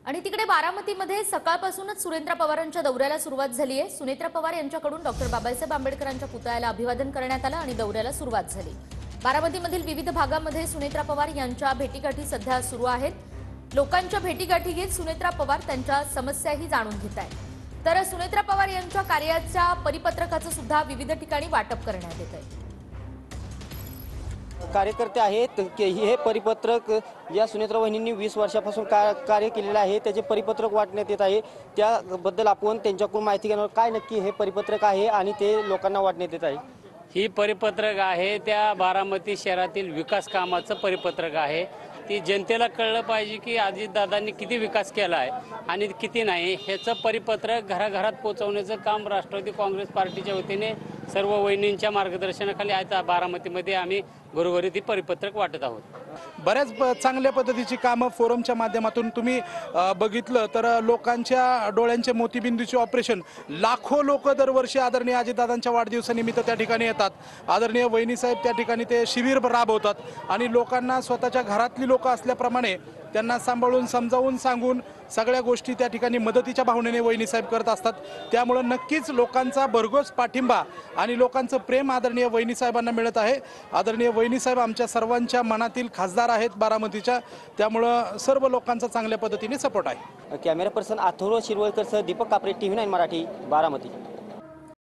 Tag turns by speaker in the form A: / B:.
A: आणि तिकडे बारामतीमध्ये सकाळपासूनच सुरेंद्र पवारांच्या दौऱ्याला सुरुवात झाली आहे। सुनेत्रा पवार यांच्याकडून डॉक्टर बाबासाहेब आंबेडकरांच्या पुतळ्याला अभिवादन करण्यात आलं आणि दौऱ्याला सुरुवात झाली। बारामतीमधील विविध भागांमध्ये सुनेत्रा पवार यांच्या भेटीगाठी सध्या सुरू आहेत। लोकांच्या भेटीगाठी घेत सुनेत्रा पवार त्यांच्या समस्याही जाणून घेत आहेत। तर सुनेत्रा पवार यांच्या कार्याच्या परिपत्रकाचं सुद्धा विविध ठिकाणी वाटप करण्यात येत आहे।
B: कार्यकर्ते आहेत की हे परिपत्रक या सुनेत्रा वहिनींनी 20 वर्षापासून कार्य केलेलं आहे, त्याचे परिपत्रक वाटण्यात येत आहे। त्याबद्दल आपण त्यांच्याकडून माहिती घेणार, काय नक्की हे परिपत्रक आहे आणि ते लोकांना वाटण्यात येत आहे।
C: ही परिपत्रक आहे त्या बारामती शहरातील विकास कामाचं परिपत्रक आहे। ती जनतेला कळलं पाहिजे की अजितदादांनी किती विकास केला आहे आणि किती नाही, ह्याचं परिपत्रक घराघरात पोहोचवण्याचं काम राष्ट्रवादी काँग्रेस पार्टीच्या वतीने सर्व वहिनींच्या मार्गदर्शनाखाली आज बारामतीमध्ये आम्ही घरोघरी ती परिपत्रक वाटत आहोत।
D: बऱ्याच चांगल्या पद्धतीची कामं फोरमच्या माध्यमातून तुम्ही बघितलं तर लोकांच्या डोळ्यांचे मोतीबिंदूचे ऑपरेशन, लाखो लोक दरवर्षी आदरणीय अजितदादांच्या वाढदिवसानिमित्त त्या ठिकाणी येतात। आदरणीय वहिनीसाहेब त्या ठिकाणी ते शिबिर राबवतात आणि लोकांना स्वतःच्या घरातली लोक असल्याप्रमाणे त्यांना सांभाळून समजावून सांगून सगळ्या गोष्टी त्या ठिकाणी मदतीच्या भावनेने वहिनीसाहेब करत असतात। त्यामुळे नक्कीच लोकांचा भरघोस पाठिंबा आणि लोकांचं प्रेम आदरणीय वहिनीसाहेबांना मिळत आहे। आदरणीय वहिनीसाहेब आमच्या सर्वांच्या मनातील खासदार आहेत बारामतीच्या, त्यामुळे सर्व लोकांचा चांगल्या पद्धतीने सपोर्ट आहे।
B: कॅमेरा पर्सन अथर्व शिरवळकरसह दीपक कापरे, TV9 मराठी, बारामती।